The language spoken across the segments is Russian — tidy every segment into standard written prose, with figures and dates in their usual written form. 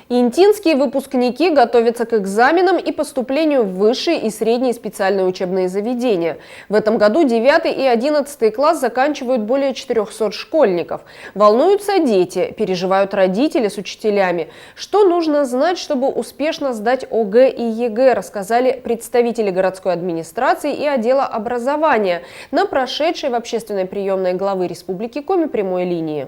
Интинские выпускники готовятся к экзаменам и поступлению в высшие и средние специальные учебные заведения. В этом году 9 и 11 класс заканчивают более 400 школьников. Волнуются дети, переживают родители с учителями. Что нужно знать, чтобы успешно сдать ОГЭ и ЕГЭ, рассказали представители городской администрации и отдела образования на прошедшей в общественной приемной главы Республики Коми прямой линии.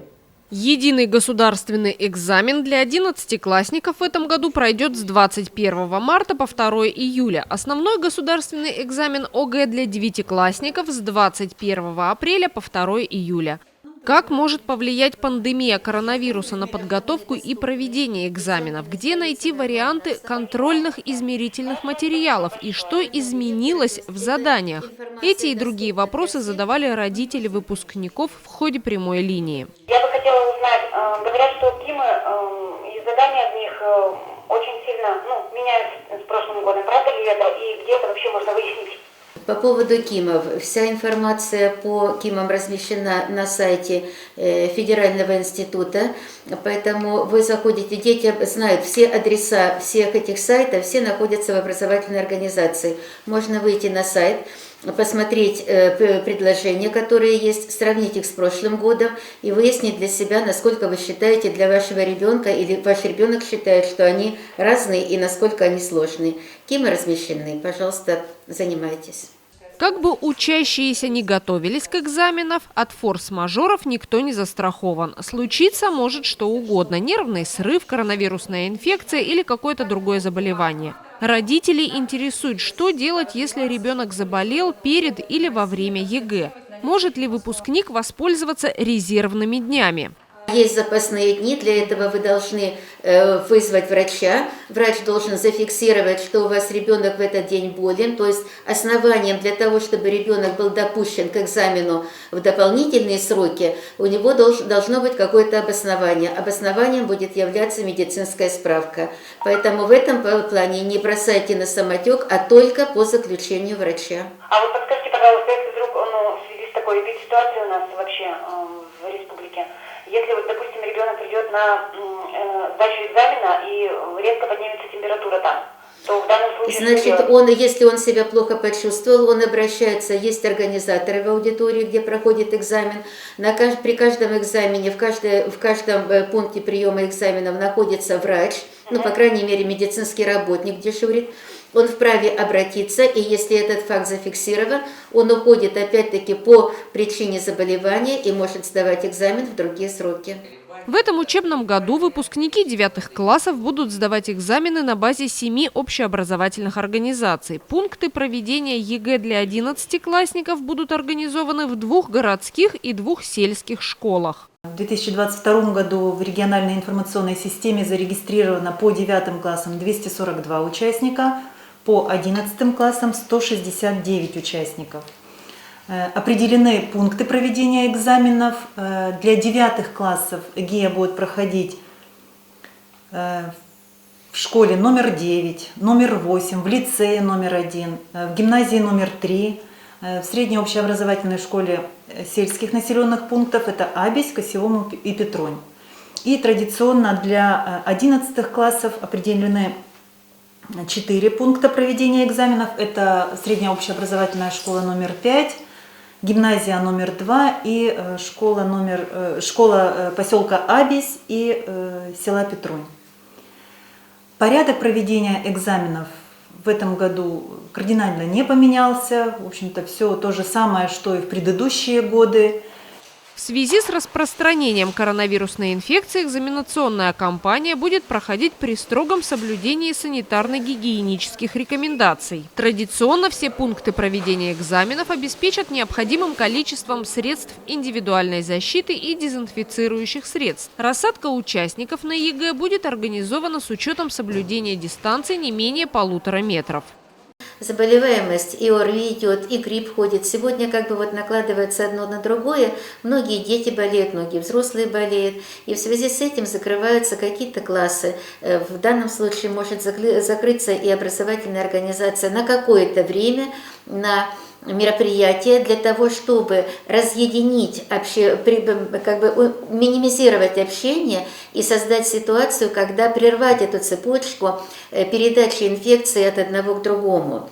Единый государственный экзамен для 11-классников в этом году пройдет с 21 марта по 2 июля. Основной государственный экзамен ОГЭ для 9-классников с 21 апреля по 2 июля. Как может повлиять пандемия коронавируса на подготовку и проведение экзаменов? Где найти варианты контрольных измерительных материалов? И что изменилось в заданиях? Эти и другие вопросы задавали родители выпускников в ходе прямой линии. Я бы хотела узнать, говорят, что КИМы и задания в них очень сильно меняются с прошлым годом. Правда ли это? И где это вообще можно выяснить? По поводу КИМов. Вся информация по КИМам размещена на сайте Федерального института, поэтому вы заходите, дети знают все адреса всех этих сайтов, все находятся в образовательной организации. Можно выйти на сайт, посмотреть предложения, которые есть, сравнить их с прошлым годом и выяснить для себя, насколько вы считаете для вашего ребенка или ваш ребенок считает, что они разные и насколько они сложные. КИМы размещены, пожалуйста, занимайтесь. Как бы учащиеся не готовились к экзаменам, от форс-мажоров никто не застрахован. Случиться может что угодно – нервный срыв, коронавирусная инфекция или какое-то другое заболевание. Родителей интересует, что делать, если ребенок заболел перед или во время ЕГЭ. Может ли выпускник воспользоваться резервными днями? Есть запасные дни, для этого вы должны вызвать врача. Врач должен зафиксировать, что у вас ребенок в этот день болен. То есть основанием для того, чтобы ребенок был допущен к экзамену в дополнительные сроки, у него должно быть какое-то обоснование. Обоснованием будет являться медицинская справка. Поэтому в этом плане не бросайте на самотек, а только по заключению врача. А вот подскажите, пожалуйста, если вдруг в связи с такой ситуацией у нас вообще в республике, если, вот, допустим, ребенок придет на сдачу экзамена и резко поднимется температура там, то в данном случае... Значит, если он себя плохо почувствовал, он обращается, есть организаторы в аудитории, где проходит экзамен. При каждом экзамене, в каждом пункте приема экзаменов находится врач, по крайней мере, медицинский работник дежурит. Он вправе обратиться, и если этот факт зафиксирован, он уходит опять-таки по причине заболевания и может сдавать экзамен в другие сроки. В этом учебном году выпускники 9 классов будут сдавать экзамены на базе 7 общеобразовательных организаций. Пункты проведения ЕГЭ для 11-классников будут организованы в 2 городских и 2 сельских школах. В 2022 году в региональной информационной системе зарегистрировано по 9 классам 242 участника, по 11 классам 169 участников. Определены пункты проведения экзаменов. Для 9 классов ЕГЭ будет проходить в школе номер 9, номер 8, в лицее номер 1, в гимназии номер 3, в средней общеобразовательной школе сельских населенных пунктов – это Абесь, Косевом и Петронь. И традиционно для 11 классов определены 4 пункта проведения экзаменов. Это средняя общеобразовательная школа номер 5, гимназия номер 2 и школа поселка Абесь и села Петронь. Порядок проведения экзаменов в этом году кардинально не поменялся. В общем-то, все то же самое, что и в предыдущие годы. В связи с распространением коронавирусной инфекции экзаменационная кампания будет проходить при строгом соблюдении санитарно-гигиенических рекомендаций. Традиционно все пункты проведения экзаменов обеспечат необходимым количеством средств индивидуальной защиты и дезинфицирующих средств. Рассадка участников на ЕГЭ будет организована с учетом соблюдения дистанции не менее 1,5 метров. Заболеваемость и ОРВИ идет, и грипп ходит. Сегодня накладывается одно на другое. Многие дети болеют, многие взрослые болеют. И в связи с этим закрываются какие-то классы. В данном случае может закрыться и образовательная организация на какое-то время, на мероприятие для того, чтобы разъединить, минимизировать общение и создать ситуацию, когда прервать эту цепочку передачи инфекции от одного к другому.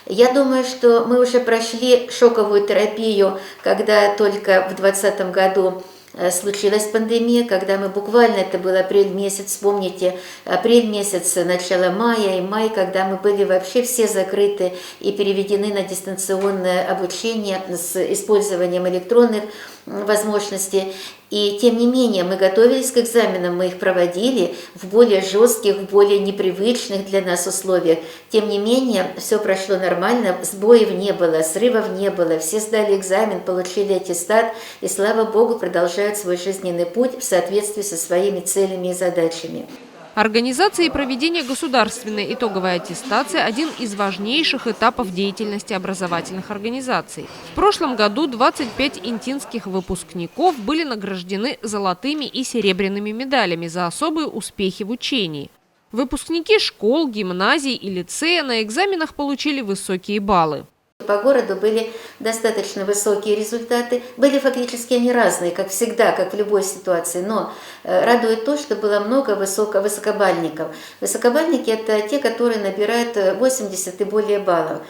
Я думаю, что мы уже прошли шоковую терапию, когда только в 2020 году случилась пандемия, когда мы буквально, это был апрель месяц, вспомните, апрель месяц, начало мая и май, когда мы были вообще все закрыты и переведены на дистанционное обучение с использованием электронных возможностей. И тем не менее мы готовились к экзаменам, мы их проводили в более жестких, в более непривычных для нас условиях. Тем не менее все прошло нормально, сбоев не было, срывов не было, все сдали экзамен, получили аттестат и, слава Богу, продолжают свой жизненный путь в соответствии со своими целями и задачами. Организация и проведение государственной итоговой аттестации – один из важнейших этапов деятельности образовательных организаций. В прошлом году 25 интинских выпускников были награждены золотыми и серебряными медалями за особые успехи в учении. Выпускники школ, гимназий и лицея на экзаменах получили высокие баллы. По городу были достаточно высокие результаты, были фактически они разные, как всегда, как в любой ситуации, но радует то, что было много высокобальников. Высокобальники – это те, которые набирают 80 и более баллов.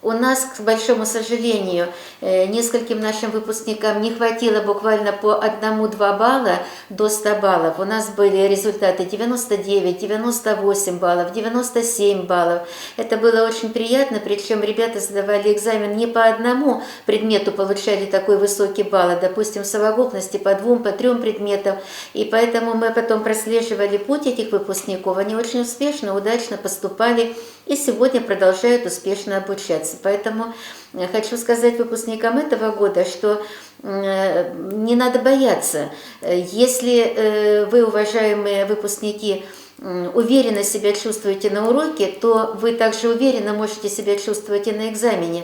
У нас, к большому сожалению, нескольким нашим выпускникам не хватило буквально по 1-2 балла до 100 баллов. У нас были результаты 99, 98 баллов, 97 баллов. Это было очень приятно, причем ребята сдавали экзамен не по одному предмету, получали такой высокий балл, а, допустим, в совокупности по 2, по 3 предметам. И поэтому мы потом прослеживали путь этих выпускников. Они очень успешно, удачно поступали и сегодня продолжают успешно обучаться. Поэтому хочу сказать выпускникам этого года, что не надо бояться. Если вы, уважаемые выпускники, уверенно себя чувствуете на уроке, то вы также уверенно можете себя чувствовать и на экзамене.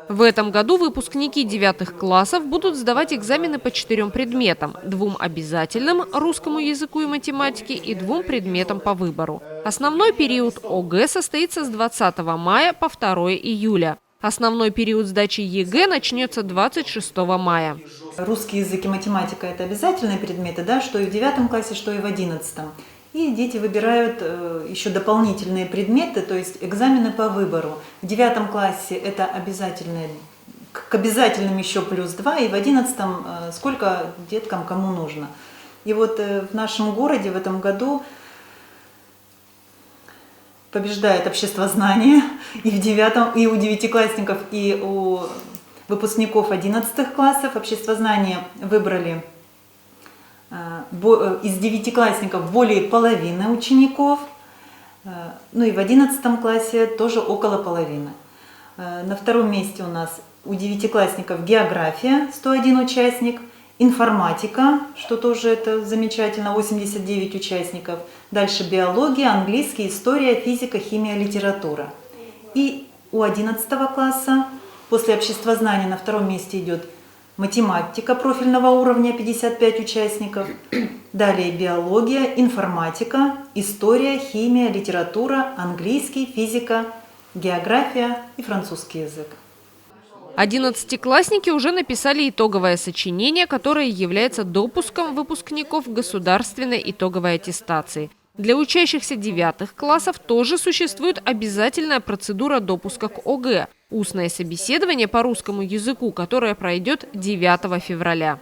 В этом году выпускники 9 классов будут сдавать экзамены по 4 предметам: 2 обязательным – русскому языку и математике и 2 предметам по выбору. Основной период ОГЭ состоится с 20 мая по 2 июля. Основной период сдачи ЕГЭ начнется 26 мая. Русский язык и математика – это обязательные предметы, да, что и в 9 классе, что и в 11. И дети выбирают еще дополнительные предметы, то есть экзамены по выбору. В 9 классе это обязательные, к обязательным еще +2, и в 11 сколько деткам кому нужно. И вот в нашем городе в этом году побеждает обществознание и в 9, и у 9-классников, и у выпускников 11 классов. Обществознание выбрали из 9-классников более половины учеников, ну и в 11 классе тоже около половины. На втором месте у нас у 9-классников география, 101 участник, информатика, что тоже это замечательно, 89 участников. Дальше биология, английский, история, физика, химия, литература. И у 11 класса после обществознания на втором месте идет математика профильного уровня, 55 участников. Далее биология, информатика, история, химия, литература, английский, физика, география и французский язык. 11-классники уже написали итоговое сочинение, которое является допуском выпускников к государственной итоговой аттестации. Для учащихся 9 классов тоже существует обязательная процедура допуска к ОГЭ – устное собеседование по русскому языку, которое пройдет 9 февраля.